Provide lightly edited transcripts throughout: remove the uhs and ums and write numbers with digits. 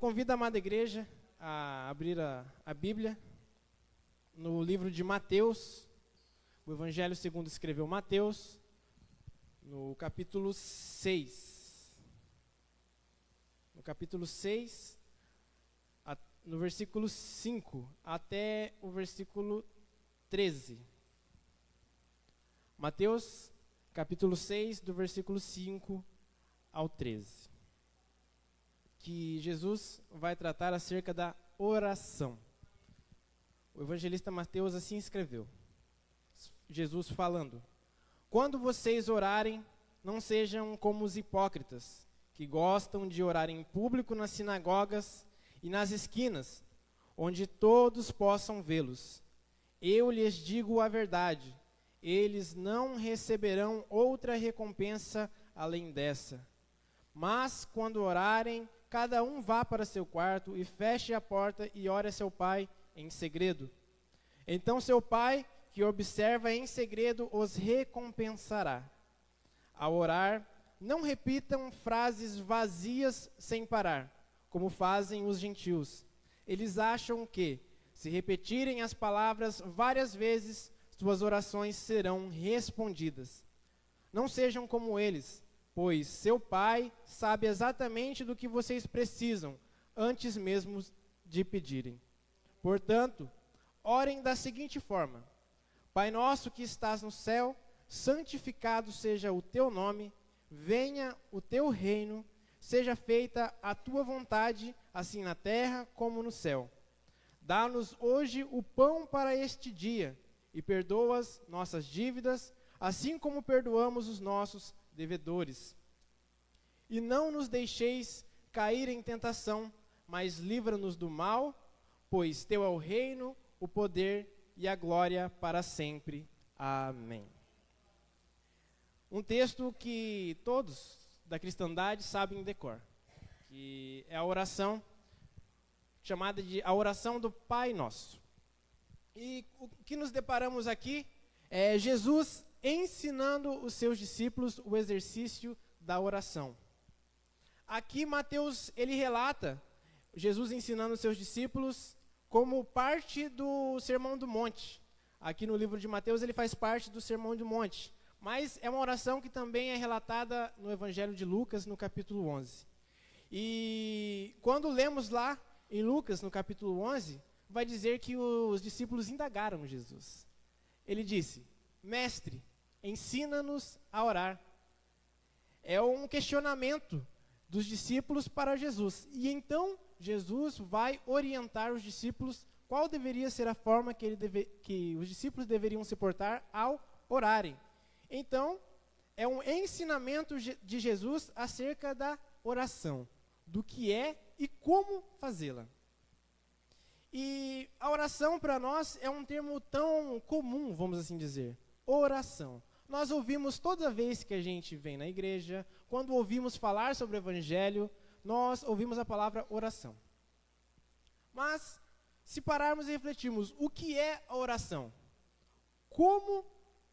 convido a amada igreja a abrir a Bíblia no livro de Mateus, o Evangelho segundo escreveu Mateus, no capítulo 6. No capítulo 6, no versículo 5 até o versículo 13. Mateus, capítulo 6, do versículo 5 ao 13. Que Jesus vai tratar acerca da oração. O evangelista Mateus assim escreveu. Jesus falando: quando vocês orarem, não sejam como os hipócritas, que gostam de orar em público nas sinagogas e nas esquinas, onde todos possam vê-los. Eu lhes digo a verdade, eles não receberão outra recompensa além dessa. Mas quando orarem, cada um vá para seu quarto e feche a porta e ore a seu pai em segredo. Então seu pai, que observa em segredo, os recompensará. Ao orar, não repitam frases vazias sem parar, como fazem os gentios. Eles acham que, se repetirem as palavras várias vezes, suas orações serão respondidas. Não sejam como eles, pois seu pai sabe exatamente do que vocês precisam, antes mesmo de pedirem. Portanto, orem da seguinte forma: Pai nosso que estás no céu, santificado seja o teu nome, venha o teu reino, seja feita a tua vontade, assim na terra como no céu. Dá-nos hoje o pão para este dia, e perdoa as nossas dívidas, assim como perdoamos os nossos devedores. E não nos deixeis cair em tentação, mas livra-nos do mal, pois teu é o reino, o poder e a glória para sempre. Amém. Um texto que todos da cristandade sabem em decor, que é a oração chamada de a oração do Pai Nosso. E o que nos deparamos aqui é Jesus ensinando os seus discípulos o exercício da oração. Aqui Mateus, ele relata Jesus ensinando os seus discípulos como parte do Sermão do Monte. Aqui no livro de Mateus ele faz parte do Sermão do Monte, mas é uma oração que também é relatada no Evangelho de Lucas, no capítulo 11. E quando lemos lá em Lucas, no capítulo 11, vai dizer que os discípulos indagaram Jesus. Ele disse: Mestre, ensina-nos a orar. É um questionamento dos discípulos para Jesus. E então Jesus vai orientar os discípulos qual deveria ser a forma que os discípulos deveriam se portar ao orarem. Então, é um ensinamento de Jesus acerca da oração, do que é e como fazê-la. E a oração para nós é um termo tão comum, vamos assim dizer, oração. Nós ouvimos toda vez que a gente vem na igreja, quando ouvimos falar sobre o Evangelho, nós ouvimos a palavra oração. Mas, se pararmos e refletirmos, o que é a oração? Como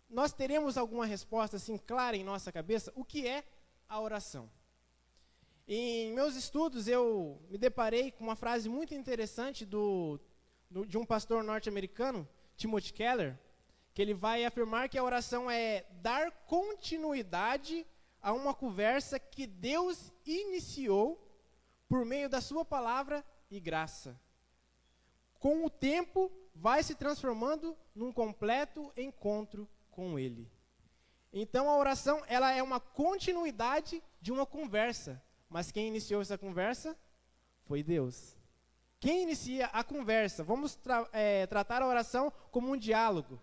nós teremos alguma resposta assim clara em nossa cabeça? O que é a oração? Em meus estudos, eu me deparei com uma frase muito interessante de um pastor norte-americano, Timothy Keller, que ele vai afirmar que a oração é dar continuidade a uma conversa que Deus iniciou por meio da sua palavra e graça. Com o tempo, vai se transformando num completo encontro com Ele. Então, a oração, ela é uma continuidade de uma conversa. Mas quem iniciou essa conversa foi Deus. Quem inicia a conversa? Vamos tratar a oração como um diálogo,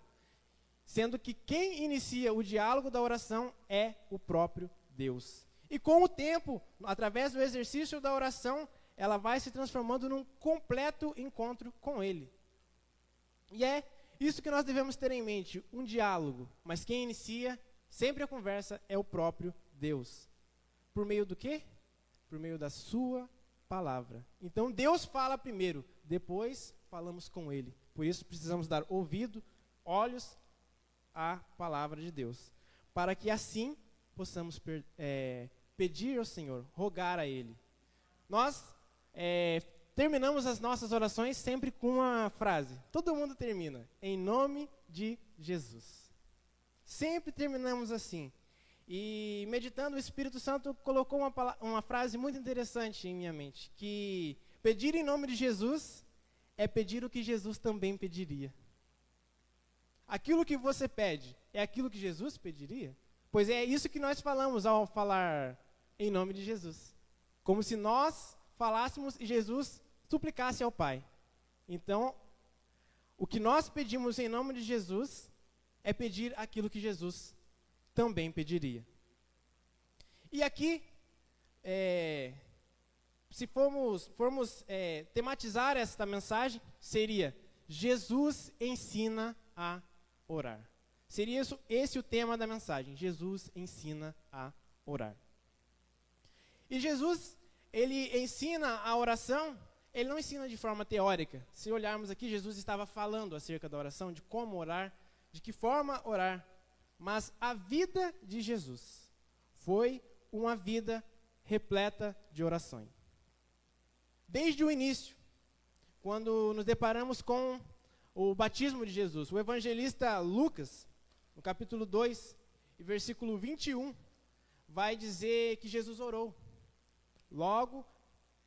sendo que quem inicia o diálogo da oração é o próprio Deus. E com o tempo, através do exercício da oração, ela vai se transformando num completo encontro com Ele. E é isso que nós devemos ter em mente, um diálogo. Mas quem inicia sempre a conversa é o próprio Deus. Por meio do quê? Por meio da sua palavra. Então Deus fala primeiro, depois falamos com Ele. Por isso precisamos dar ouvido, olhos à palavra de Deus, para que assim possamos pedir ao Senhor, rogar a Ele. Nós terminamos as nossas orações sempre com uma frase. Todo mundo termina, em nome de Jesus. Sempre terminamos assim. E meditando, o Espírito Santo colocou uma frase muito interessante em minha mente, que pedir em nome de Jesus é pedir o que Jesus também pediria. Aquilo que você pede é aquilo que Jesus pediria? Pois é isso que nós falamos ao falar em nome de Jesus. Como se nós falássemos e Jesus suplicasse ao Pai. Então, o que nós pedimos em nome de Jesus é pedir aquilo que Jesus também pediria. E aqui, se formos tematizar esta mensagem, seria Jesus ensina a orar. Seria esse o tema da mensagem, Jesus ensina a orar. E Jesus, ele ensina a oração, ele não ensina de forma teórica. Se olharmos aqui, Jesus estava falando acerca da oração, de como orar, de que forma orar. Mas a vida de Jesus foi uma vida repleta de orações. Desde o início, quando nos deparamos com o batismo de Jesus, o evangelista Lucas, no capítulo 2, e versículo 21, vai dizer que Jesus orou. Logo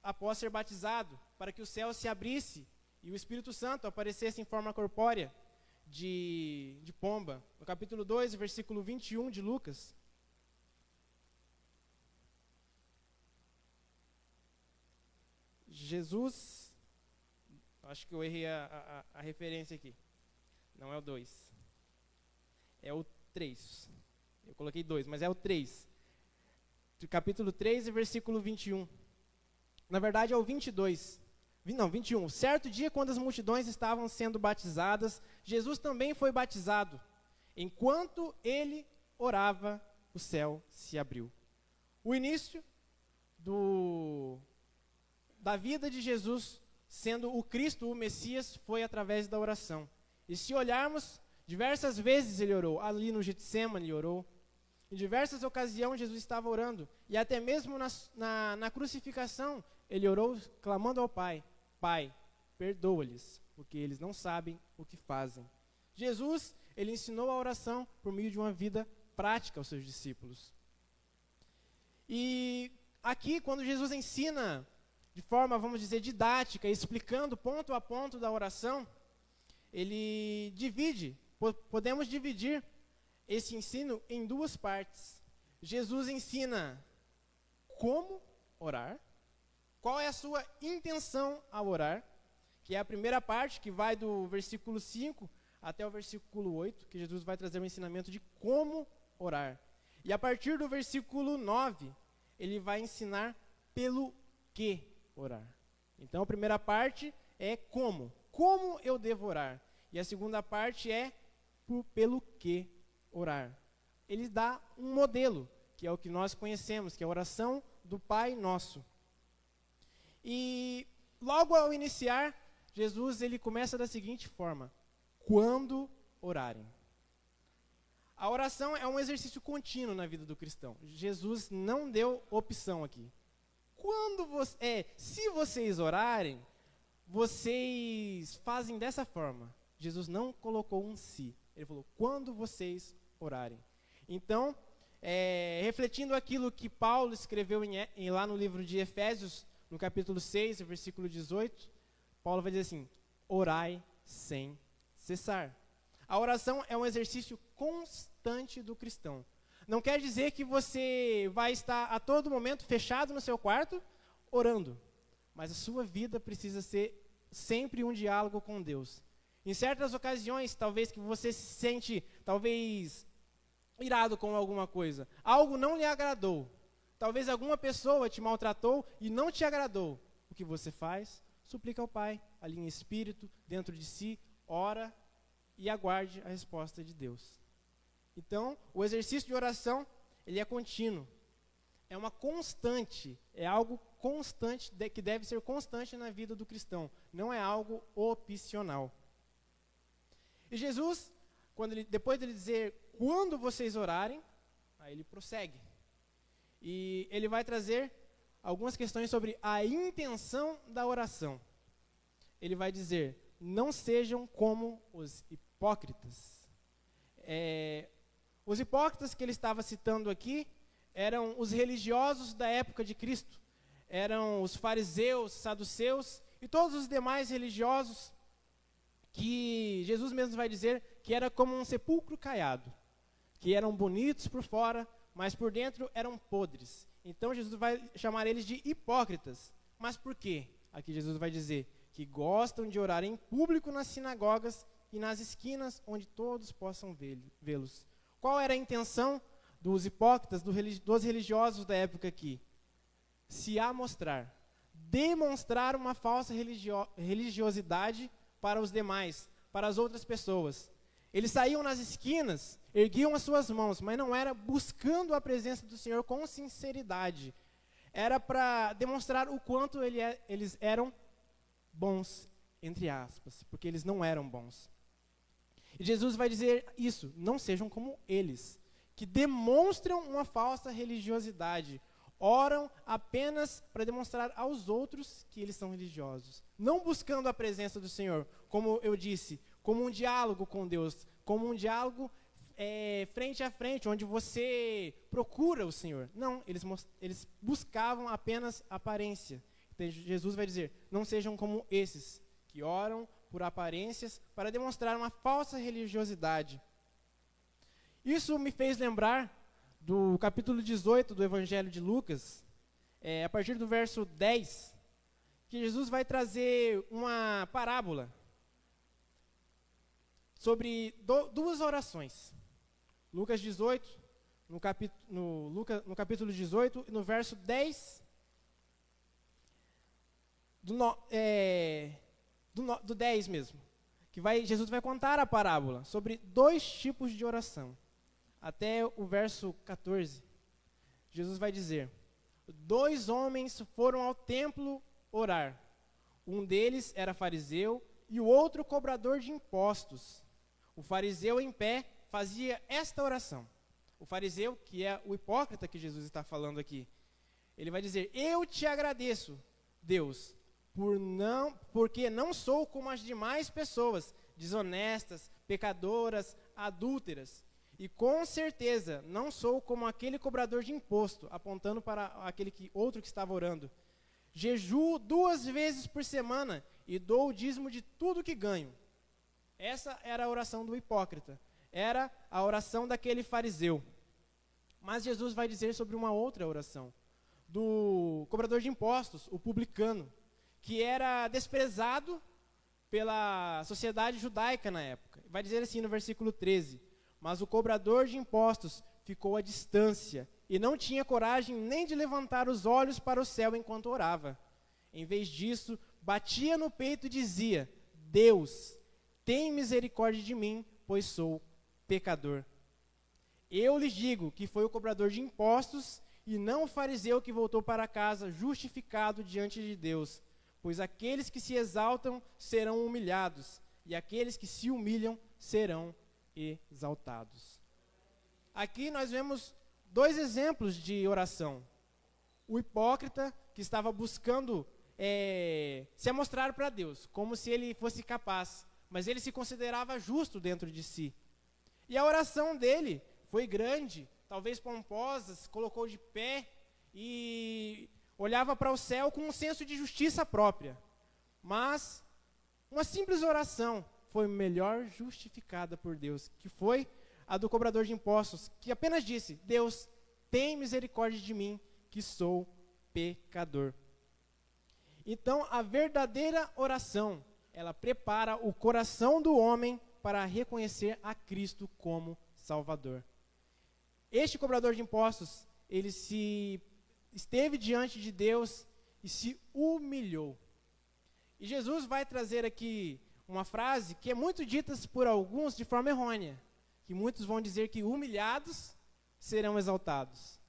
após ser batizado, para que o céu se abrisse e o Espírito Santo aparecesse em forma corpórea de pomba. No capítulo 2, versículo 21 de Lucas. Jesus, acho que eu errei a referência aqui. Não é o 2. É o 3. Eu coloquei 2, mas é o 3. Capítulo 3 e versículo 21. Na verdade é o 22. Não, 21. Certo dia, quando as multidões estavam sendo batizadas, Jesus também foi batizado. Enquanto ele orava, o céu se abriu. O início da vida de Jesus, sendo o Cristo, o Messias, foi através da oração. E se olharmos, diversas vezes ele orou. Ali no Getsêmani ele orou. Em diversas ocasiões Jesus estava orando. E até mesmo na crucificação, ele orou clamando ao Pai: Pai, perdoa-lhes, porque eles não sabem o que fazem. Jesus, ele ensinou a oração por meio de uma vida prática aos seus discípulos. E aqui, quando Jesus ensina de forma, vamos dizer, didática, explicando ponto a ponto da oração, ele podemos dividir esse ensino em duas partes. Jesus ensina como orar, qual é a sua intenção ao orar, que é a primeira parte, que vai do versículo 5 até o versículo 8, que Jesus vai trazer um ensinamento de como orar. E a partir do versículo 9, ele vai ensinar pelo que orar. Então a primeira parte é como eu devo orar. E a segunda parte é pelo que orar. Ele dá um modelo, que é o que nós conhecemos, que é a oração do Pai Nosso. E logo ao iniciar, Jesus ele começa da seguinte forma: quando orarem. A oração é um exercício contínuo na vida do cristão. Jesus não deu opção aqui. Se vocês orarem, vocês fazem dessa forma. Jesus não colocou um se. Ele falou, quando vocês orarem. Então, refletindo aquilo que Paulo escreveu lá no livro de Efésios, no capítulo 6, versículo 18, Paulo vai dizer assim: orai sem cessar. A oração é um exercício constante do cristão. Não quer dizer que você vai estar a todo momento fechado no seu quarto, orando. Mas a sua vida precisa ser sempre um diálogo com Deus. Em certas ocasiões, talvez que você se sente, talvez, irado com alguma coisa. Algo não lhe agradou. Talvez alguma pessoa te maltratou e não te agradou. O que você faz? Suplica ao Pai, ali em espírito, dentro de si, ora e aguarde a resposta de Deus. Então, o exercício de oração, ele é contínuo. É uma constante, é algo constante, que deve ser constante na vida do cristão. Não é algo opcional. E Jesus, depois de ele dizer, quando vocês orarem, aí ele prossegue. E ele vai trazer algumas questões sobre a intenção da oração. Ele vai dizer, não sejam como os hipócritas. Os hipócritas que ele estava citando aqui eram os religiosos da época de Cristo. Eram os fariseus, saduceus e todos os demais religiosos que Jesus mesmo vai dizer que era como um sepulcro caiado, que eram bonitos por fora, mas por dentro eram podres. Então Jesus vai chamar eles de hipócritas. Mas por quê? Aqui Jesus vai dizer que gostam de orar em público nas sinagogas e nas esquinas onde todos possam vê-los. Qual era a intenção dos hipócritas, dos religiosos da época aqui? Se amostrar, demonstrar uma falsa religiosidade para os demais, para as outras pessoas. Eles saíam nas esquinas, erguiam as suas mãos, mas não era buscando a presença do Senhor com sinceridade. Era para demonstrar o quanto eles eram bons, entre aspas, porque eles não eram bons. E Jesus vai dizer isso, não sejam como eles, que demonstram uma falsa religiosidade, oram apenas para demonstrar aos outros que eles são religiosos, não buscando a presença do Senhor, como eu disse, como um diálogo com Deus, como um diálogo frente a frente, onde você procura o Senhor. Não, eles buscavam apenas aparência. Então, Jesus vai dizer, não sejam como esses, que oram por aparências para demonstrar uma falsa religiosidade. Isso me fez lembrar do capítulo 18 do Evangelho de Lucas, a partir do verso 10, que Jesus vai trazer uma parábola sobre duas orações. Lucas 18, no capítulo 18, no verso 10, do 10 mesmo, que Jesus vai contar a parábola sobre dois tipos de oração. Até o verso 14, Jesus vai dizer, 2 homens foram ao templo orar. Um deles era fariseu e o outro cobrador de impostos. O fariseu em pé fazia esta oração. O fariseu, que é o hipócrita que Jesus está falando aqui, ele vai dizer, eu te agradeço, Deus, porque não sou como as demais pessoas, desonestas, pecadoras, adúlteras. E com certeza não sou como aquele cobrador de imposto, apontando para aquele outro que estava orando. Jejuo 2 vezes por semana e dou o dízimo de tudo que ganho. Essa era a oração do hipócrita. Era a oração daquele fariseu. Mas Jesus vai dizer sobre uma outra oração, do cobrador de impostos, o publicano, que era desprezado pela sociedade judaica na época. Vai dizer assim no versículo 13, mas o cobrador de impostos ficou à distância e não tinha coragem nem de levantar os olhos para o céu enquanto orava. Em vez disso, batia no peito e dizia, Deus, tem misericórdia de mim, pois sou pecador. Eu lhes digo que foi o cobrador de impostos e não o fariseu que voltou para casa justificado diante de Deus, pois aqueles que se exaltam serão humilhados e aqueles que se humilham serão exaltados. Aqui nós vemos 2 exemplos de oração. O hipócrita que estava buscando se amostrar para Deus, como se ele fosse capaz, mas ele se considerava justo dentro de si. E a oração dele foi grande, talvez pomposa, se colocou de pé e olhava para o céu com um senso de justiça própria. Mas uma simples oração foi melhor justificada por Deus, que foi a do cobrador de impostos, que apenas disse, Deus, tem misericórdia de mim, que sou pecador. Então, a verdadeira oração, ela prepara o coração do homem para reconhecer a Cristo como Salvador. Este cobrador de impostos, ele esteve diante de Deus e se humilhou. E Jesus vai trazer aqui uma frase que é muito dita por alguns de forma errônea, que muitos vão dizer que humilhados serão exaltados.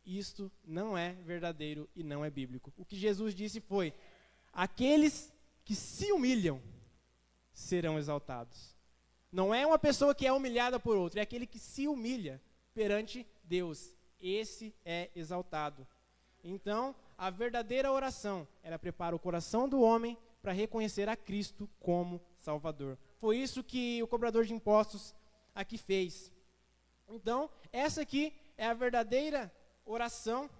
Isto não é verdadeiro e não é bíblico. O que Jesus disse foi, aqueles que se humilham serão exaltados. Não é uma pessoa que é humilhada por outro, é aquele que se humilha perante Deus. Esse é exaltado. Então, a verdadeira oração, ela prepara o coração do homem para reconhecer a Cristo como Salvador. Foi isso que o cobrador de impostos aqui fez. Então, essa aqui é a verdadeira oração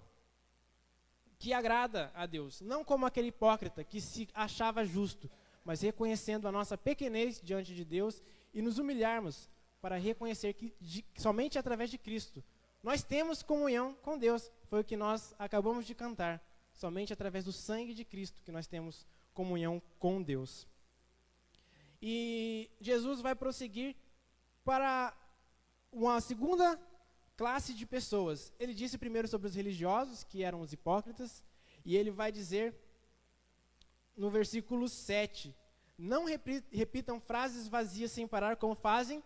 que agrada a Deus. Não como aquele hipócrita que se achava justo, mas reconhecendo a nossa pequenez diante de Deus e nos humilharmos para reconhecer que somente através de Cristo nós temos comunhão com Deus. Foi o que nós acabamos de cantar. Somente através do sangue de Cristo que nós temos comunhão com Deus. E Jesus vai prosseguir para uma segunda classe de pessoas. Ele disse primeiro sobre os religiosos, que eram os hipócritas, e ele vai dizer no versículo 7, não repitam frases vazias sem parar, como fazem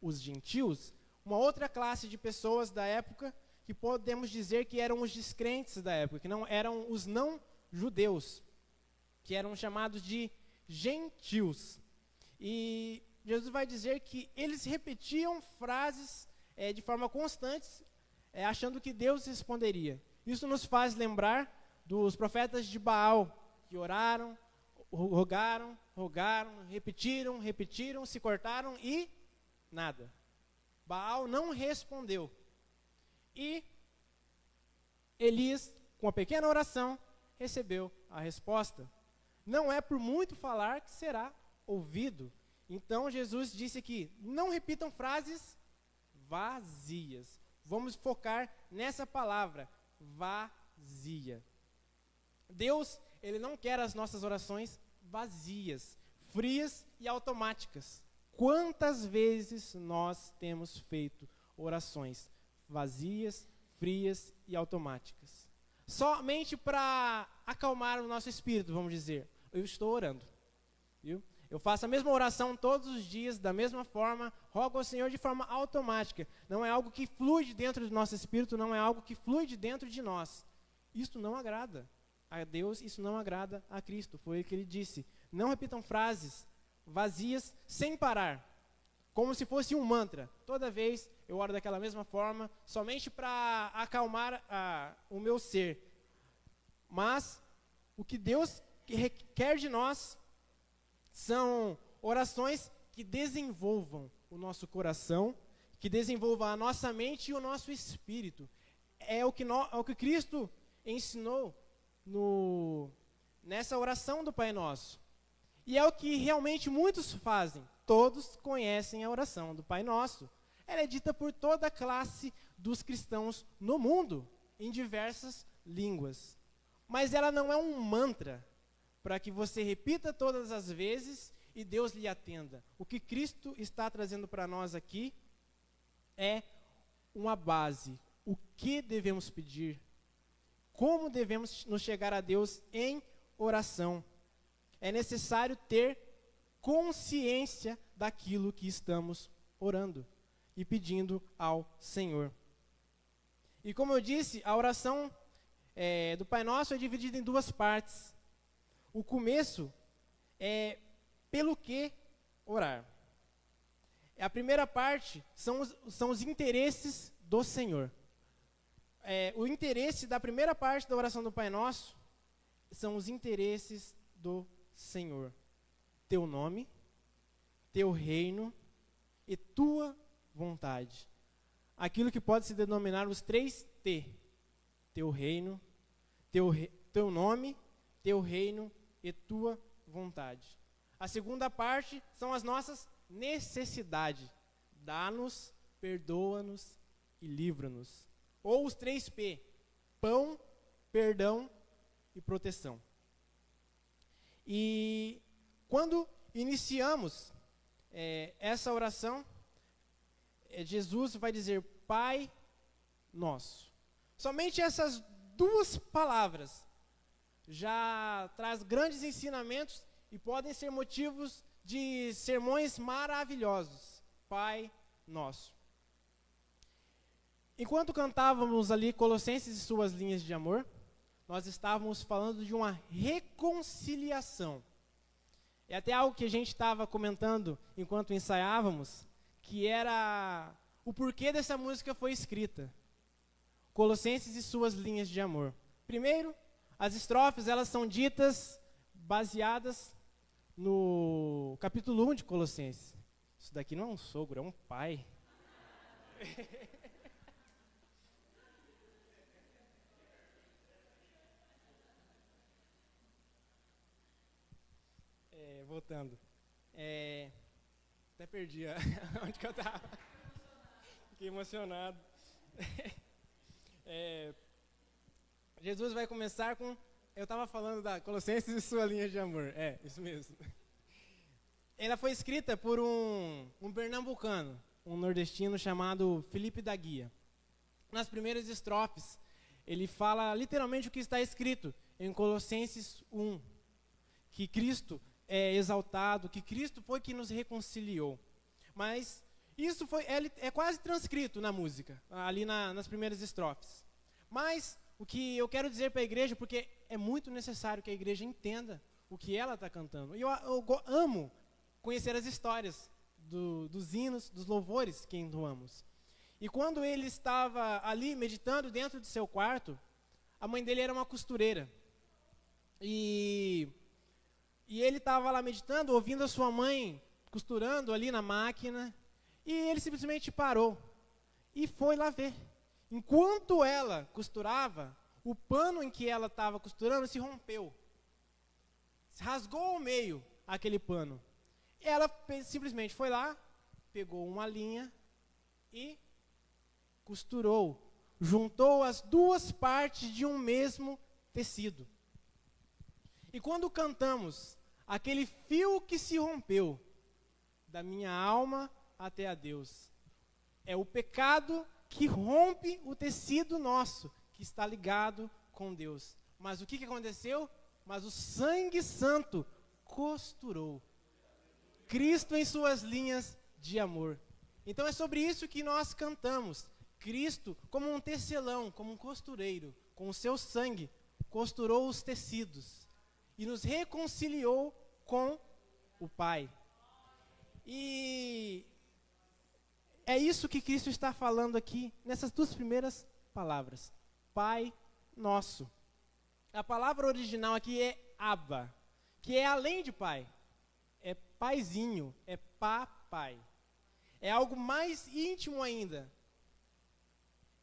os gentios. Uma outra classe de pessoas da época, que podemos dizer que eram os descrentes da época, que não eram os não-judeus, que eram chamados de gentios. E Jesus vai dizer que eles repetiam frases de forma constante, achando que Deus responderia. Isso nos faz lembrar dos profetas de Baal, que oraram, rogaram, repetiram, se cortaram e nada. Baal não respondeu. E Elias, com uma pequena oração, recebeu a resposta. Não é por muito falar que será ouvido. Então Jesus disse aqui, não repitam frases vazias. Vamos focar nessa palavra, vazia. Deus, Ele não quer as nossas orações vazias, frias e automáticas. Quantas vezes nós temos feito orações vazias, frias e automáticas? Somente para acalmar o nosso espírito, vamos dizer. Eu estou orando, viu? Eu faço a mesma oração todos os dias, da mesma forma, rogo ao Senhor de forma automática. Não é algo que flui de dentro do nosso espírito, não é algo que flui de dentro de nós. Isso não agrada a Deus, isso não agrada a Cristo. Foi o que Ele disse. Não repitam frases vazias sem parar, como se fosse um mantra. Toda vez eu oro daquela mesma forma, somente para acalmar o meu ser. Mas o que Deus requer de nós são orações que desenvolvam o nosso coração, que desenvolvam a nossa mente e o nosso espírito. É o que Cristo ensinou nessa oração do Pai Nosso. E é o que realmente muitos fazem. Todos conhecem a oração do Pai Nosso. Ela é dita por toda a classe dos cristãos no mundo, em diversas línguas. Mas ela não é um mantra para que você repita todas as vezes e Deus lhe atenda. O que Cristo está trazendo para nós aqui é uma base. O que devemos pedir? Como devemos nos chegar a Deus em oração? É necessário ter consciência daquilo que estamos orando e pedindo ao Senhor. E como eu disse, a oração do Pai Nosso é dividida em duas partes. O começo é pelo que orar. A primeira parte são os interesses do Senhor. O interesse da primeira parte da oração do Pai Nosso são os interesses do Senhor. Teu nome, teu reino e tua vontade. Aquilo que pode se denominar os 3 T. Teu reino, teu nome, teu reino e tua vontade. A segunda parte são as nossas necessidades. Dá-nos, perdoa-nos e livra-nos. Ou os 3 P. Pão, perdão e proteção. E quando iniciamos essa oração, Jesus vai dizer, Pai Nosso. Somente essas 2 palavras já traz grandes ensinamentos e podem ser motivos de sermões maravilhosos. Pai Nosso. Enquanto cantávamos ali Colossenses e suas linhas de amor, nós estávamos falando de uma reconciliação. É até algo que a gente estava comentando enquanto ensaiávamos, que era o porquê dessa música foi escrita. Colossenses e suas linhas de amor. Primeiro, As estrofes, elas são ditas baseadas no capítulo 1 de Colossenses. Isso daqui não é um sogro, é um pai. Voltando. Até perdi onde que eu estava. Fiquei emocionado. Jesus vai começar com... Eu estava falando da Colossenses e sua linha de amor. Isso mesmo. Ela foi escrita por um pernambucano, um nordestino chamado Felipe da Guia. Nas primeiras estrofes, ele fala literalmente o que está escrito em Colossenses 1. Que Cristo é exaltado, que Cristo foi que nos reconciliou. Mas isso é quase transcrito na música, ali nas primeiras estrofes. Mas o que eu quero dizer para a igreja, porque é muito necessário que a igreja entenda o que ela está cantando. E eu amo conhecer as histórias dos hinos, dos louvores que entoamos. E quando ele estava ali meditando dentro de seu quarto, a mãe dele era uma costureira. E ele estava lá meditando, ouvindo a sua mãe costurando ali na máquina, e ele simplesmente parou e foi lá ver. Enquanto ela costurava, o pano em que ela estava costurando se rompeu. Se rasgou ao meio aquele pano. Ela simplesmente foi lá, pegou uma linha e costurou. Juntou as duas partes de um mesmo tecido. E quando cantamos, aquele fio que se rompeu, da minha alma até a Deus, é o pecado que rompe o tecido nosso, que está ligado com Deus. Mas o que aconteceu? Mas o sangue santo costurou. Cristo em suas linhas de amor. Então é sobre isso que nós cantamos. Cristo como um tecelão, como um costureiro, com o seu sangue, costurou os tecidos e nos reconciliou com o Pai. E é isso que Cristo está falando aqui, nessas duas primeiras palavras. Pai Nosso. A palavra original aqui é Abba, que é além de pai. É paizinho, é papai. É algo mais íntimo ainda.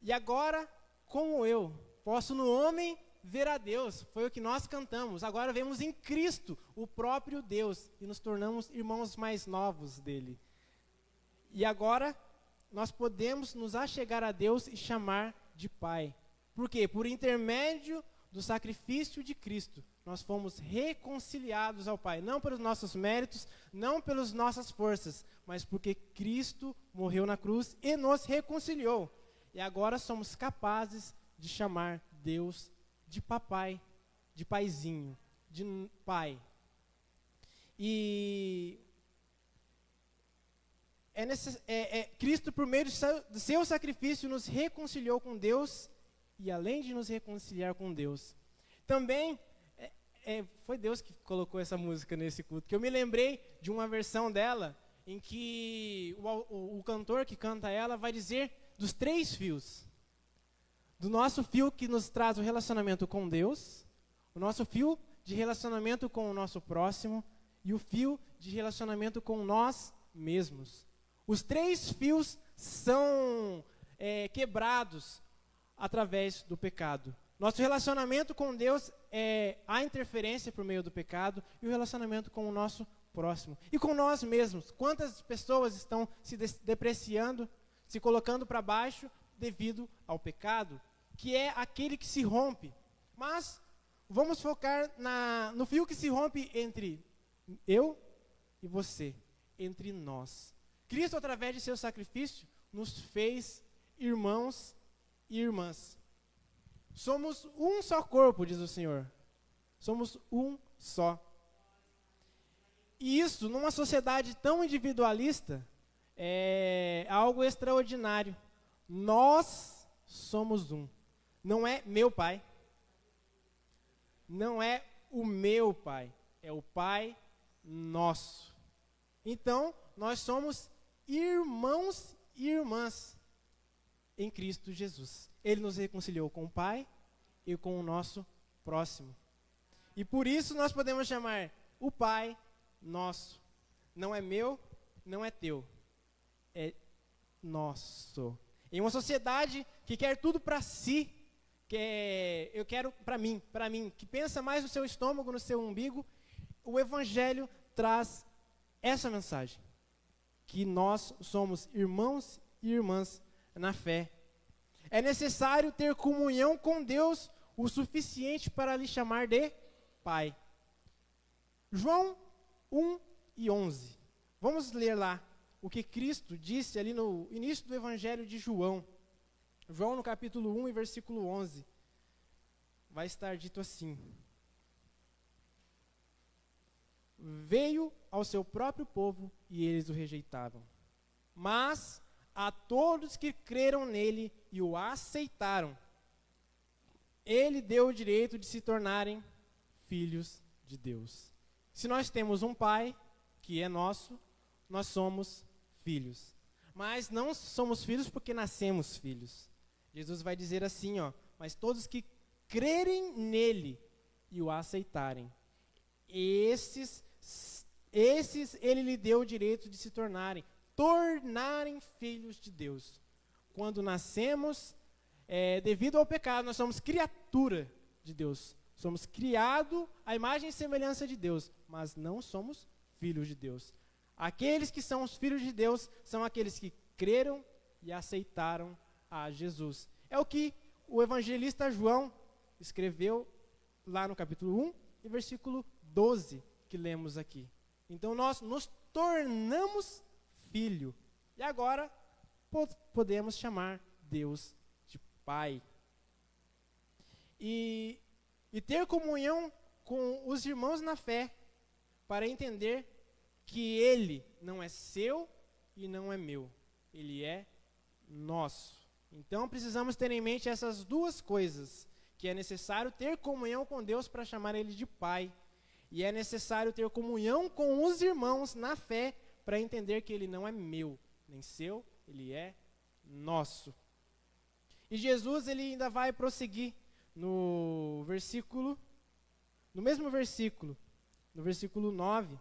E agora, como eu posso no homem ver a Deus, foi o que nós cantamos. Agora vemos em Cristo o próprio Deus e nos tornamos irmãos mais novos dele. E agora nós podemos nos achegar a Deus e chamar de Pai. Por quê? Por intermédio do sacrifício de Cristo, nós fomos reconciliados ao Pai. Não pelos nossos méritos, não pelas nossas forças, mas porque Cristo morreu na cruz e nos reconciliou. E agora somos capazes de chamar Deus de papai, de paizinho, de pai. E Cristo, por meio do seu sacrifício, nos reconciliou com Deus, e além de nos reconciliar com Deus, também foi Deus que colocou essa música nesse culto, que eu me lembrei de uma versão dela, em que o cantor que canta ela vai dizer dos 3 fios. Do nosso fio que nos traz o relacionamento com Deus, o nosso fio de relacionamento com o nosso próximo e o fio de relacionamento com nós mesmos. Os 3 fios são quebrados através do pecado. Nosso relacionamento com Deus é a interferência por meio do pecado e o relacionamento com o nosso próximo. E com nós mesmos. Quantas pessoas estão se depreciando, se colocando para baixo devido ao pecado, que é aquele que se rompe. Mas vamos focar no fio que se rompe entre eu e você, entre nós. Cristo, através de seu sacrifício, nos fez irmãos e irmãs. Somos um só corpo, diz o Senhor. Somos um só. E isso, numa sociedade tão individualista, é algo extraordinário. Nós somos um. Não é meu pai. Não é o meu pai. É o Pai nosso. Então, nós somos irmãos e irmãs em Cristo Jesus. Ele nos reconciliou com o Pai e com o nosso próximo. E por isso nós podemos chamar o Pai nosso. Não é meu, não é teu. É nosso. Em uma sociedade que quer tudo para si, eu quero para mim, que pensa mais no seu estômago, no seu umbigo, o Evangelho traz essa mensagem, que nós somos irmãos e irmãs na fé. É necessário ter comunhão com Deus o suficiente para lhe chamar de Pai. João 1:11. Vamos ler lá o que Cristo disse ali no início do Evangelho de João. João no capítulo 1 e versículo 11. Vai estar dito assim: veio ao seu próprio povo e eles o rejeitavam. Mas a todos que creram nele e o aceitaram, ele deu o direito de se tornarem filhos de Deus. Se nós temos um pai que é nosso, nós somos filhos. Mas não somos filhos porque nascemos filhos. Jesus vai dizer assim, mas todos que crerem nele e o aceitarem, esses ele lhe deu o direito de se tornarem filhos de Deus. Quando nascemos, devido ao pecado, nós somos criatura de Deus. Somos criados à imagem e semelhança de Deus, mas não somos filhos de Deus. Aqueles que são os filhos de Deus são aqueles que creram e aceitaram a Jesus. É o que o evangelista João escreveu lá no capítulo 1 e versículo 12, que lemos aqui. Então nós nos tornamos filho. E agora podemos chamar Deus de Pai. E ter comunhão com os irmãos na fé, para entender que Ele não é seu e não é meu. Ele é nosso. Então precisamos ter em mente essas duas coisas, que é necessário ter comunhão com Deus para chamar Ele de Pai, e é necessário ter comunhão com os irmãos na fé para entender que Ele não é meu, nem seu, Ele é nosso. E Jesus, Ele ainda vai prosseguir no mesmo versículo, no versículo 9,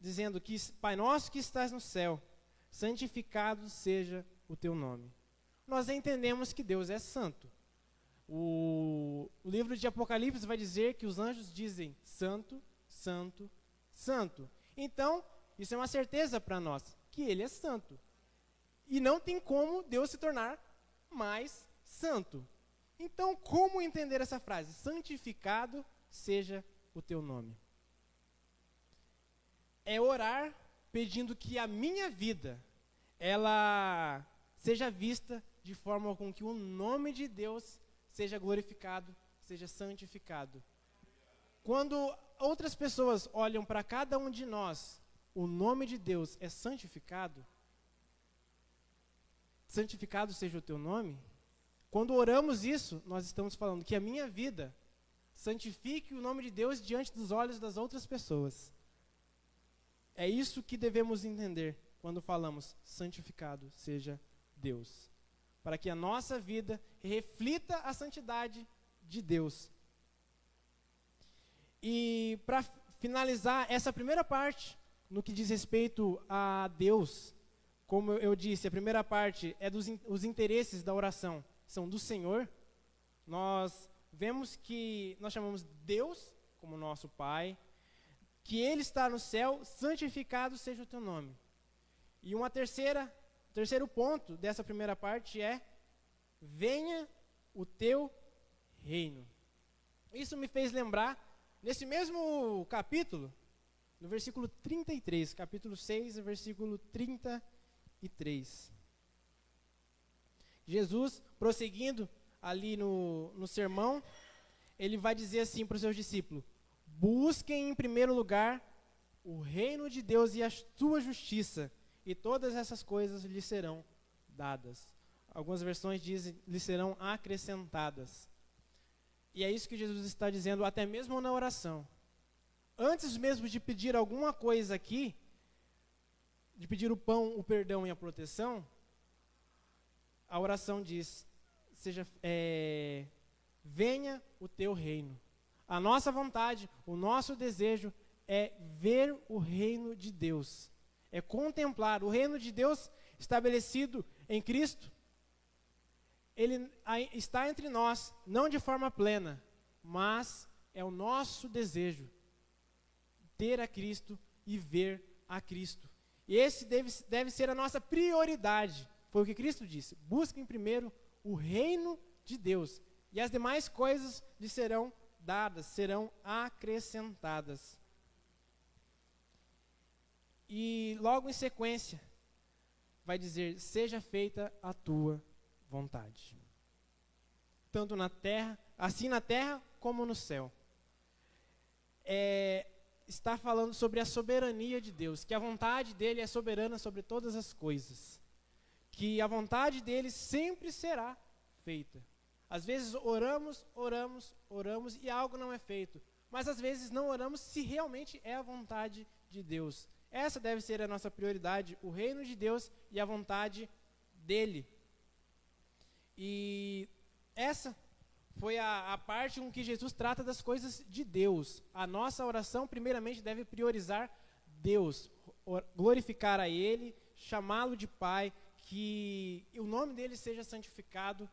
dizendo que Pai nosso que estás no céu, santificado seja o teu nome. Nós entendemos que Deus é santo. O livro de Apocalipse vai dizer que os anjos dizem santo, santo, santo. Então, isso é uma certeza para nós, que Ele é santo. E não tem como Deus se tornar mais santo. Então, como entender essa frase? Santificado seja o teu nome. É orar pedindo que a minha vida, ela seja vista de forma com que o nome de Deus seja glorificado, seja santificado. Quando outras pessoas olham para cada um de nós, o nome de Deus é santificado. Santificado seja o teu nome. Quando oramos isso, nós estamos falando que a minha vida santifique o nome de Deus diante dos olhos das outras pessoas. É isso que devemos entender quando falamos santificado seja Deus. Para que a nossa vida reflita a santidade de Deus. E para finalizar essa primeira parte, no que diz respeito a Deus, como eu disse, a primeira parte é os interesses da oração, são do Senhor. Nós vemos que nós chamamos Deus como nosso Pai, que Ele está no céu, santificado seja o teu nome. E terceiro ponto dessa primeira parte é: venha o teu reino. Isso me fez lembrar, nesse mesmo capítulo, no versículo 33, capítulo 6, versículo 33. Jesus, prosseguindo ali no sermão, ele vai dizer assim para os seus discípulos: busquem em primeiro lugar o reino de Deus e a sua justiça, e todas essas coisas lhes serão dadas. Algumas versões dizem, lhes serão acrescentadas. E é isso que Jesus está dizendo, até mesmo na oração. Antes mesmo de pedir alguma coisa aqui, de pedir o pão, o perdão e a proteção, a oração diz, venha o teu reino. A nossa vontade, o nosso desejo é ver o reino de Deus, é contemplar o reino de Deus estabelecido em Cristo. Ele está entre nós, não de forma plena, mas é o nosso desejo ter a Cristo e ver a Cristo. E esse deve ser a nossa prioridade. Foi o que Cristo disse: busquem primeiro o reino de Deus, e as demais coisas lhe serão dadas, serão acrescentadas. E logo em sequência, vai dizer: seja feita a tua vontade. Tanto na terra, assim na terra como no céu. Está falando sobre a soberania de Deus, que a vontade dele é soberana sobre todas as coisas. Que a vontade dele sempre será feita. Às vezes oramos e algo não é feito. Mas às vezes não oramos se realmente é a vontade de Deus. Essa deve ser a nossa prioridade, o reino de Deus e a vontade dele. E essa foi a parte em que Jesus trata das coisas de Deus. A nossa oração, primeiramente, deve priorizar Deus, glorificar a Ele, chamá-lo de Pai, que o nome dele seja santificado.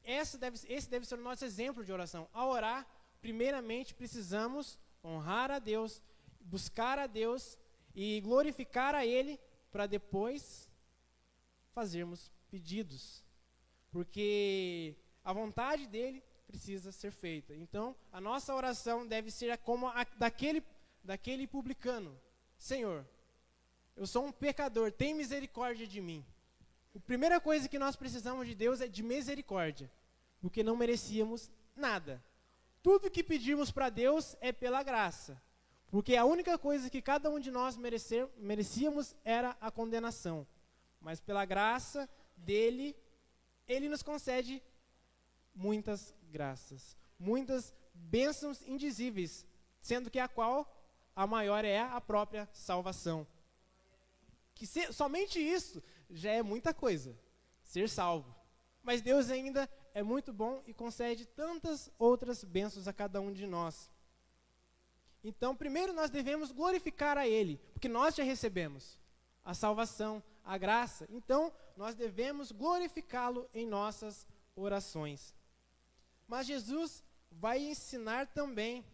Esse deve ser o nosso exemplo de oração. Ao orar, primeiramente, precisamos honrar a Deus, buscar a Deus e glorificar a Ele, para depois fazermos pedidos. Porque a vontade dele precisa ser feita. Então, a nossa oração deve ser como a daquele publicano: Senhor, eu sou um pecador, tem misericórdia de mim. A primeira coisa que nós precisamos de Deus é de misericórdia, porque não merecíamos nada. Tudo que pedimos para Deus é pela graça, porque a única coisa que cada um de nós merecíamos era a condenação. Mas pela graça dele, ele nos concede muitas graças, muitas bênçãos indizíveis, sendo que a maior é a própria salvação. Somente isso já é muita coisa, ser salvo. Mas Deus ainda é muito bom e concede tantas outras bênçãos a cada um de nós. Então, primeiro nós devemos glorificar a Ele, porque nós já recebemos a salvação, a graça. Então, nós devemos glorificá-lo em nossas orações. Mas Jesus vai ensinar também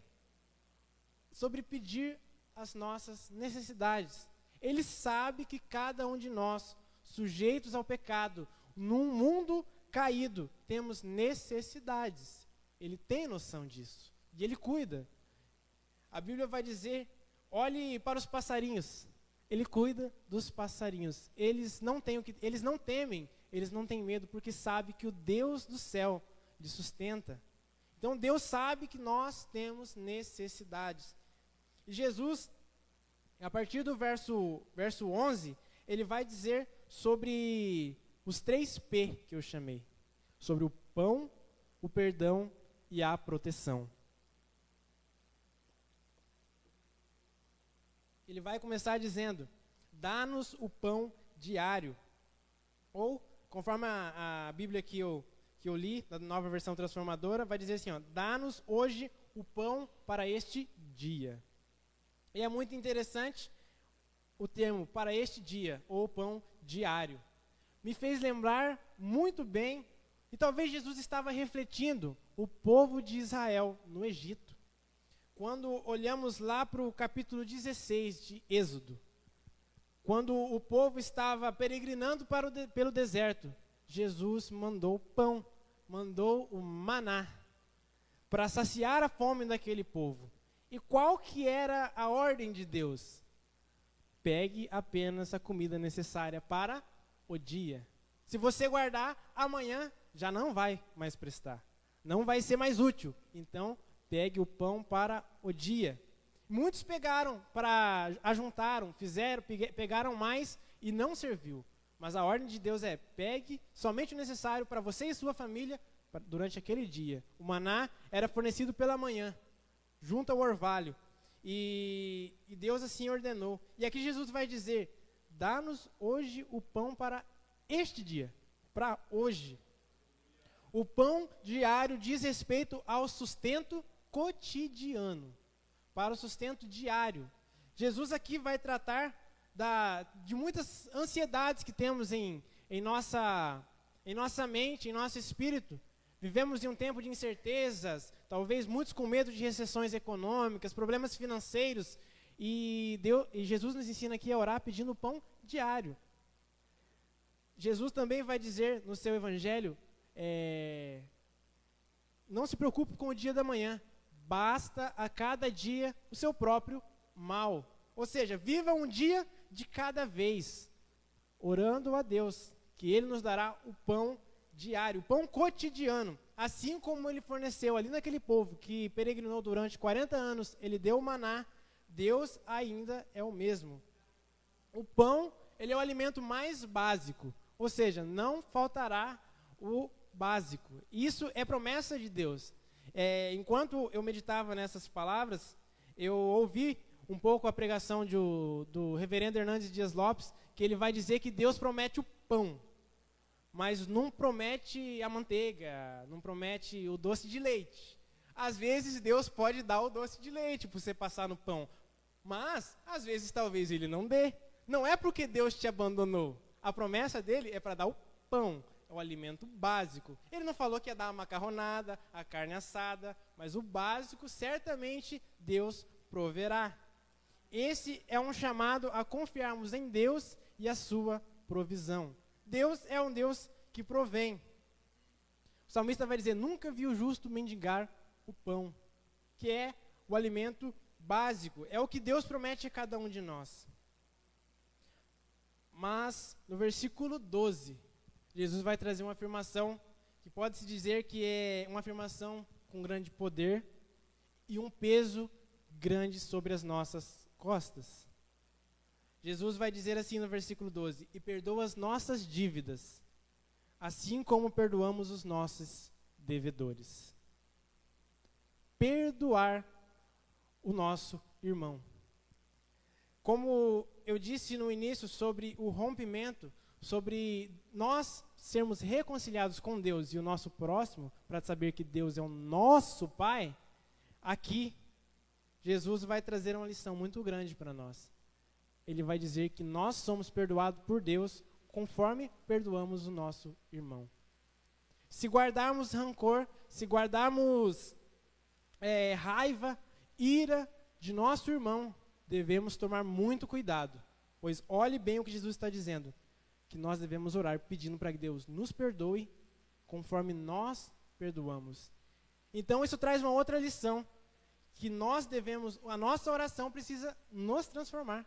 sobre pedir as nossas necessidades. Ele sabe que cada um de nós, sujeitos ao pecado, num mundo caído, temos necessidades. Ele tem noção disso e ele cuida. A Bíblia vai dizer: olhe para os passarinhos. Ele cuida dos passarinhos. Eles não temem, eles não têm medo, porque sabe que o Deus do céu lhes sustenta. Então Deus sabe que nós temos necessidades. E Jesus, a partir do verso 11, ele vai dizer sobre os 3 P que eu chamei. Sobre o pão, o perdão e a proteção. Ele vai começar dizendo: dá-nos o pão diário. Ou, conforme a Bíblia que eu li, da Nova Versão Transformadora, vai dizer assim: dá-nos hoje o pão para este dia. E é muito interessante o termo para este dia, ou pão diário. Me fez lembrar muito bem, e talvez Jesus estava refletindo o povo de Israel no Egito. Quando olhamos lá para o capítulo 16 de Êxodo, quando o povo estava peregrinando pelo deserto, Jesus mandou pão, mandou o maná, para saciar a fome daquele povo. E qual que era a ordem de Deus? Pegue apenas a comida necessária para o dia. Se você guardar, amanhã já não vai mais prestar. Não vai ser mais útil. Então, pegue o pão para o dia. Muitos ajuntaram, pegaram mais e não serviu. Mas a ordem de Deus é: pegue somente o necessário para você e sua família durante aquele dia. O maná era fornecido pela manhã, junto ao orvalho. E Deus assim ordenou. E aqui Jesus vai dizer: dá-nos hoje o pão para este dia, para hoje. O pão diário diz respeito ao sustento cotidiano, para o sustento diário. Jesus aqui vai tratar de muitas ansiedades que temos em nossa mente, em nosso espírito. Vivemos em um tempo de incertezas, talvez muitos com medo de recessões econômicas, problemas financeiros, e Jesus nos ensina aqui a orar pedindo pão diário. Jesus também vai dizer no seu evangelho, não se preocupe com o dia da manhã, basta a cada dia o seu próprio mal. Ou seja, viva um dia de cada vez, orando a Deus, que Ele nos dará o pão diário, o pão cotidiano, assim como Ele forneceu ali naquele povo que peregrinou durante 40 anos, Ele deu o maná, Deus ainda é o mesmo. O pão, ele é o alimento mais básico, ou seja, não faltará o básico. Isso é promessa de Deus. Enquanto eu meditava nessas palavras, eu ouvi um pouco a pregação do reverendo Hernandes Dias Lopes, que ele vai dizer que Deus promete o pão, mas não promete a manteiga, não promete o doce de leite. Às vezes Deus pode dar o doce de leite para você passar no pão, mas às vezes talvez Ele não dê. Não é porque Deus te abandonou. A promessa dele é para dar o pão, é o alimento básico. Ele não falou que ia dar a macarronada, a carne assada, mas o básico certamente Deus proverá. Esse é um chamado a confiarmos em Deus e a sua provisão. Deus é um Deus que provém. O salmista vai dizer, nunca vi o justo mendigar o pão, que é o alimento básico, é o que Deus promete a cada um de nós. Mas, no versículo 12, Jesus vai trazer uma afirmação que pode-se dizer que é uma afirmação com grande poder e um peso grande sobre as nossas costas. Jesus vai dizer assim no versículo 12, e perdoa as nossas dívidas, assim como perdoamos os nossos devedores. Perdoar o nosso irmão. Como eu disse no início sobre o rompimento, sobre nós sermos reconciliados com Deus e o nosso próximo, para saber que Deus é o nosso Pai, aqui Jesus vai trazer uma lição muito grande para nós. Ele vai dizer que nós somos perdoados por Deus conforme perdoamos o nosso irmão. Se guardarmos rancor, se guardarmos raiva, ira de nosso irmão, devemos tomar muito cuidado, pois olhe bem o que Jesus está dizendo, que nós devemos orar pedindo para que Deus nos perdoe conforme nós perdoamos. Então isso traz uma outra lição, que a nossa oração precisa nos transformar.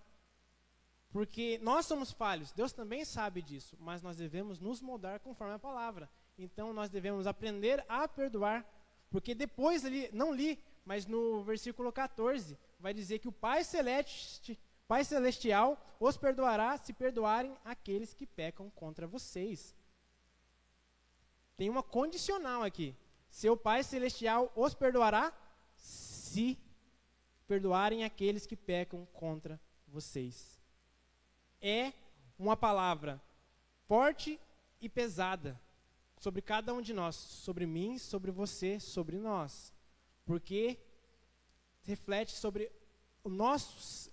Porque nós somos falhos, Deus também sabe disso, mas nós devemos nos moldar conforme a palavra. Então nós devemos aprender a perdoar, porque depois, não li, mas no versículo 14, vai dizer que o Pai Celestial os perdoará se perdoarem aqueles que pecam contra vocês. Tem uma condicional aqui. Seu Pai Celestial os perdoará se perdoarem aqueles que pecam contra vocês. É uma palavra forte e pesada sobre cada um de nós, sobre mim, sobre você, sobre nós, porque reflete sobre o nosso,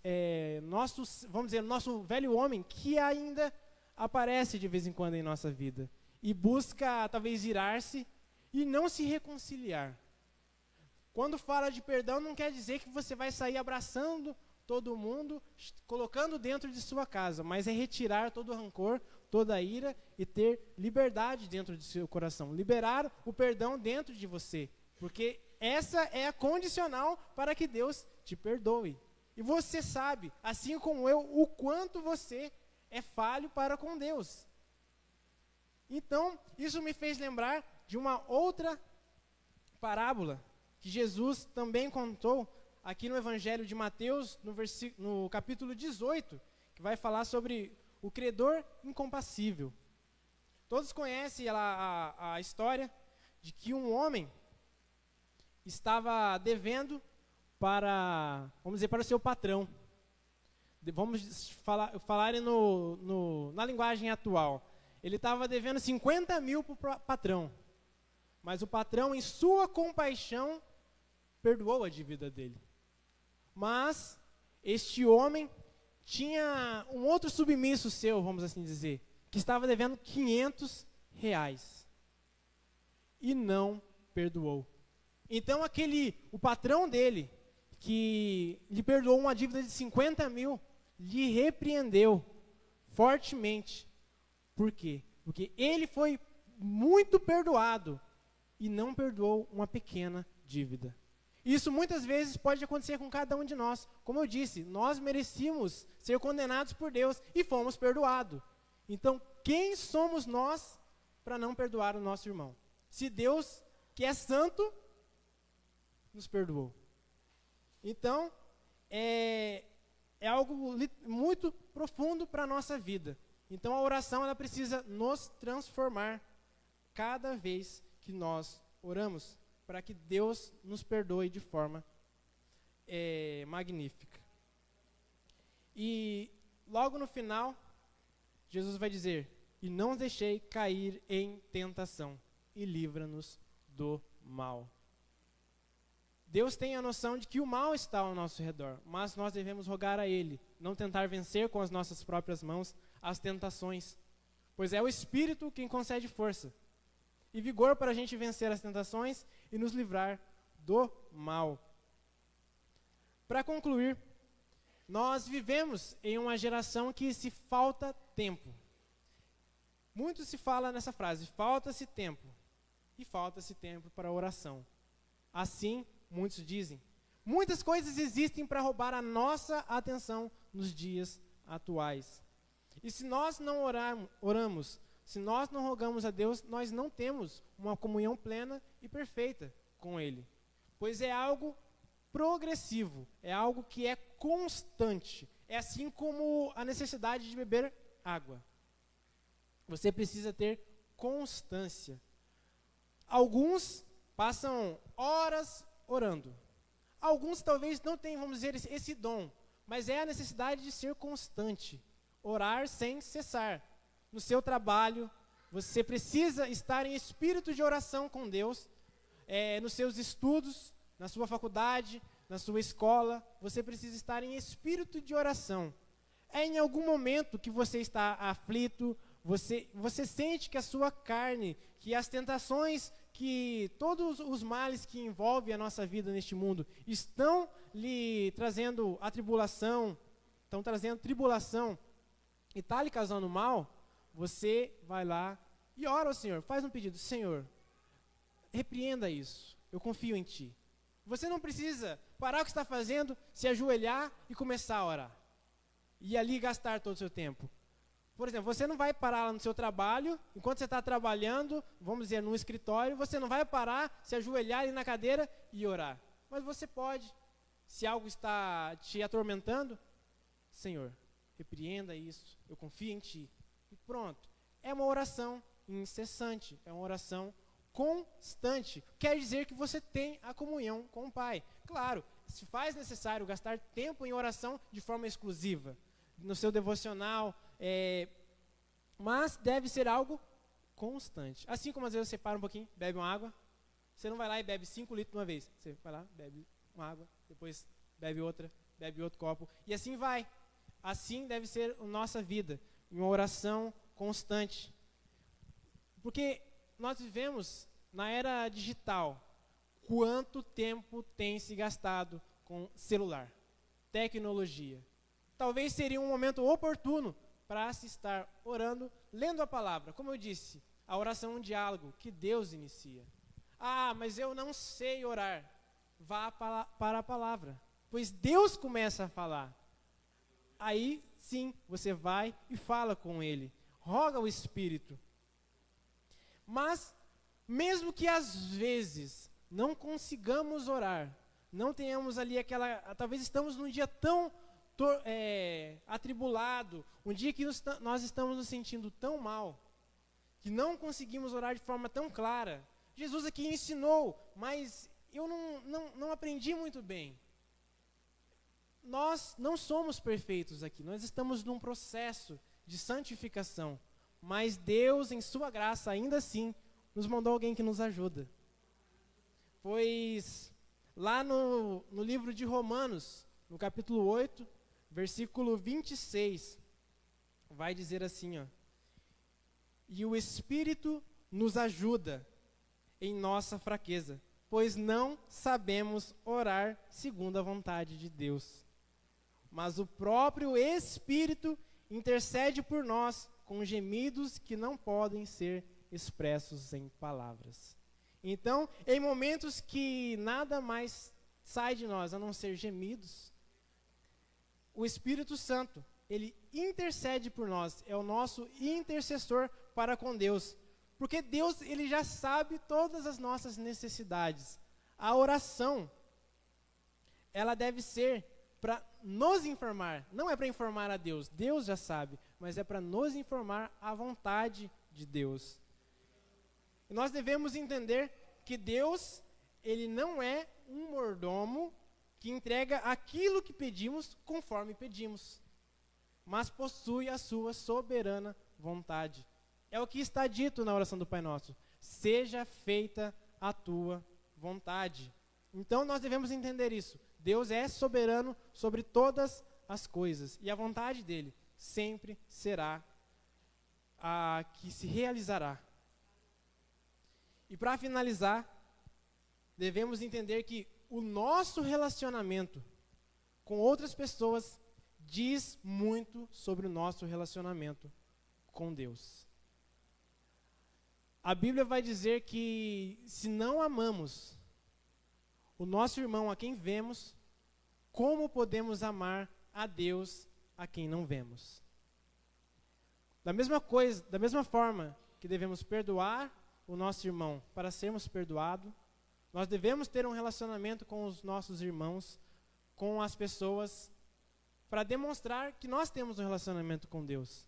vamos dizer, nosso velho homem que ainda aparece de vez em quando em nossa vida e busca talvez irar-se e não se reconciliar. Quando fala de perdão, não quer dizer que você vai sair abraçando todo mundo, colocando dentro de sua casa, mas é retirar todo o rancor, toda a ira e ter liberdade dentro de seu coração, liberar o perdão dentro de você, porque essa é a condicional para que Deus te perdoe. E você sabe, assim como eu, o quanto você é falho para com Deus. Então, isso me fez lembrar de uma outra parábola que Jesus também contou aqui no Evangelho de Mateus, no capítulo 18, que vai falar sobre o credor incompassível. Todos conhecem a história de que um homem estava devendo para o seu patrão. Vamos falar na linguagem atual. Ele estava devendo 50 mil para o patrão. Mas o patrão, em sua compaixão, perdoou a dívida dele. Mas este homem tinha um outro submisso seu, vamos assim dizer, que estava devendo R$500 e não perdoou. Então o patrão dele, que lhe perdoou uma dívida de 50 mil, lhe repreendeu fortemente. Por quê? Porque ele foi muito perdoado e não perdoou uma pequena dívida. Isso muitas vezes pode acontecer com cada um de nós. Como eu disse, nós merecíamos ser condenados por Deus e fomos perdoados. Então, quem somos nós para não perdoar o nosso irmão? Se Deus, que é santo, nos perdoou. Então, é algo muito profundo para a nossa vida. Então, a oração ela precisa nos transformar cada vez que nós oramos, para que Deus nos perdoe de forma magnífica. E logo no final, Jesus vai dizer: e não deixei cair em tentação, e livra-nos do mal. Deus tem a noção de que o mal está ao nosso redor, mas nós devemos rogar a Ele, não tentar vencer com as nossas próprias mãos as tentações, pois é o Espírito quem concede força e vigor para a gente vencer as tentações e nos livrar do mal. Para concluir, nós vivemos em uma geração que se falta tempo. Muito se fala nessa frase, falta-se tempo. E falta-se tempo para a oração. Assim, muitos dizem, muitas coisas existem para roubar a nossa atenção nos dias atuais. E se nós não oramos, se nós não rogamos a Deus, nós não temos uma comunhão plena e perfeita com Ele. Pois é algo progressivo, é algo que é constante. É assim como a necessidade de beber água. Você precisa ter constância. Alguns passam horas orando. Alguns talvez não tenham, vamos dizer, esse dom, mas é a necessidade de ser constante. Orar sem cessar. No seu trabalho, você precisa estar em espírito de oração com Deus. Nos seus estudos, na sua faculdade, na sua escola, você precisa estar em espírito de oração. É em algum momento que você está aflito, você sente que a sua carne, que as tentações, que todos os males que envolvem a nossa vida neste mundo estão lhe trazendo atribulação, estão trazendo tribulação e está lhe causando mal, você vai lá e ora ao Senhor, faz um pedido: Senhor, repreenda isso, eu confio em Ti. Você não precisa parar o que está fazendo, se ajoelhar e começar a orar. E ali gastar todo o seu tempo. Por exemplo, você não vai parar lá no seu trabalho, enquanto você está trabalhando, vamos dizer, num escritório, você não vai parar, se ajoelhar ali na cadeira e orar. Mas você pode, se algo está te atormentando, Senhor, repreenda isso, eu confio em Ti. E pronto. É uma oração incessante, é uma oração constante. Quer dizer que você tem a comunhão com o Pai. Claro, se faz necessário gastar tempo em oração de forma exclusiva, no seu devocional, mas deve ser algo constante. Assim como às vezes você para um pouquinho, bebe uma água, você não vai lá e bebe 5 litros de uma vez. Você vai lá, bebe uma água, depois bebe outra, bebe outro copo, e assim vai. Assim deve ser a nossa vida, uma oração constante. Porque nós vivemos na era digital. Quanto tempo tem se gastado com celular, tecnologia? Talvez seria um momento oportuno para se estar orando, lendo a palavra. Como eu disse, a oração é um diálogo que Deus inicia. Ah, mas eu não sei orar. Vá para a palavra, pois Deus começa a falar. Aí, sim, você vai e fala com Ele. Roga ao Espírito. Mas, mesmo que às vezes não consigamos orar, não tenhamos ali talvez estamos num dia tão atribulado, um dia que nós estamos nos sentindo tão mal, que não conseguimos orar de forma tão clara. Jesus aqui ensinou, mas eu não aprendi muito bem. Nós não somos perfeitos aqui, nós estamos num processo de santificação, mas Deus, em sua graça, ainda assim, nos mandou alguém que nos ajuda. Pois lá no livro de Romanos, no capítulo 8, versículo 26, vai dizer assim, ó: e o Espírito nos ajuda em nossa fraqueza, pois não sabemos orar segundo a vontade de Deus. Mas o próprio Espírito intercede por nós com gemidos que não podem ser expressos em palavras. Então, em momentos que nada mais sai de nós a não ser gemidos, o Espírito Santo, ele intercede por nós, é o nosso intercessor para com Deus. Porque Deus, ele já sabe todas as nossas necessidades. A oração, ela deve ser para nos informar, não é para informar a Deus, Deus já sabe, mas é para nos informar a vontade de Deus. E nós devemos entender que Deus, ele não é um mordomo que entrega aquilo que pedimos conforme pedimos, mas possui a sua soberana vontade. É o que está dito na oração do Pai Nosso: seja feita a tua vontade. Então nós devemos entender isso. Deus é soberano sobre todas as coisas, e a vontade dele sempre será a que se realizará. E para finalizar, devemos entender que o nosso relacionamento com outras pessoas diz muito sobre o nosso relacionamento com Deus. A Bíblia vai dizer que se não amamos o nosso irmão a quem vemos, como podemos amar a Deus a quem não vemos? Da mesma forma que devemos perdoar o nosso irmão para sermos perdoados, nós devemos ter um relacionamento com os nossos irmãos, com as pessoas, para demonstrar que nós temos um relacionamento com Deus.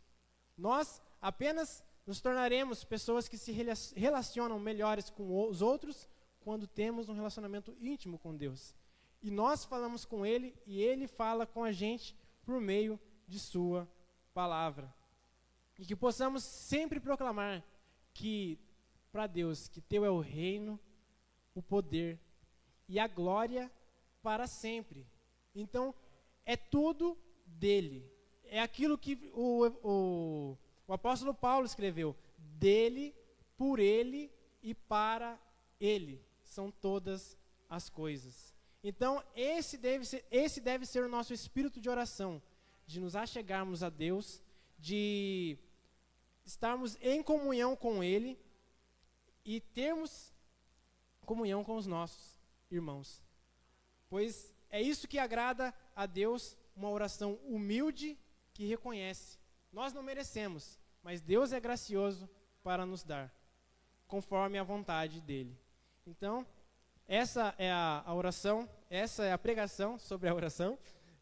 Nós apenas nos tornaremos pessoas que se relacionam melhores com os outros quando temos um relacionamento íntimo com Deus. E nós falamos com Ele e Ele fala com a gente por meio de Sua palavra. E que possamos sempre proclamar que, para Deus, que Teu é o reino, o poder e a glória para sempre. Então, é tudo dele. É aquilo que o apóstolo Paulo escreveu: dele, por ele e para ele são todas as coisas. Então, esse deve ser o nosso espírito de oração, de nos achegarmos a Deus, de estarmos em comunhão com Ele e termos comunhão com os nossos irmãos. Pois é isso que agrada a Deus, uma oração humilde que reconhece. Nós não merecemos, mas Deus é gracioso para nos dar, conforme a vontade dEle. Então, essa é a oração, essa é a pregação sobre a oração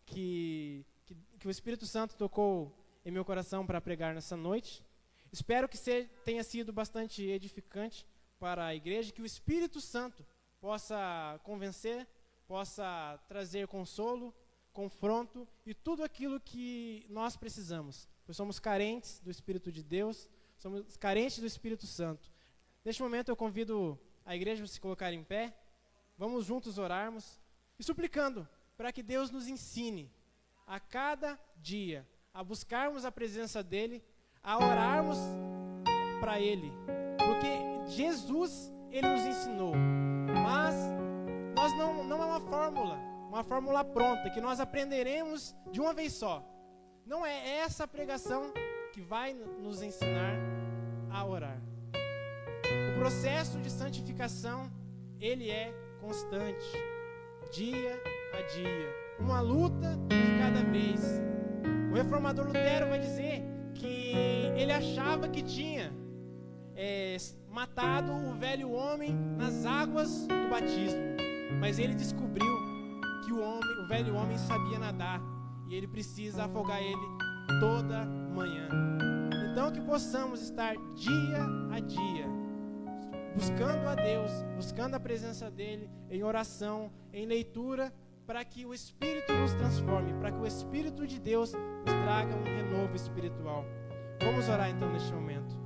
que o Espírito Santo tocou em meu coração para pregar nessa noite. Espero que tenha sido bastante edificante para a igreja, que o Espírito Santo possa convencer, possa trazer consolo, confronto e tudo aquilo que nós precisamos. Pois somos carentes do Espírito de Deus, somos carentes do Espírito Santo. Neste momento eu convido a igreja a se colocar em pé, vamos juntos orarmos e suplicando para que Deus nos ensine a cada dia a buscarmos a presença dEle, a orarmos para Ele, porque Jesus, Ele nos ensinou, mas nós não é uma fórmula pronta, que nós aprenderemos de uma vez só. Não é essa pregação que vai nos ensinar a orar. O processo de santificação, ele é constante, dia a dia, uma luta de cada vez. O reformador Lutero vai dizer que ele achava que tinha matado o velho homem nas águas do batismo, mas ele descobriu que o velho homem sabia nadar e ele precisa afogar ele toda manhã. Então que possamos estar dia a dia buscando a Deus, buscando a presença dEle em oração, em leitura, para que o Espírito nos transforme, para que o Espírito de Deus nos traga um renovo espiritual. Vamos orar então neste momento.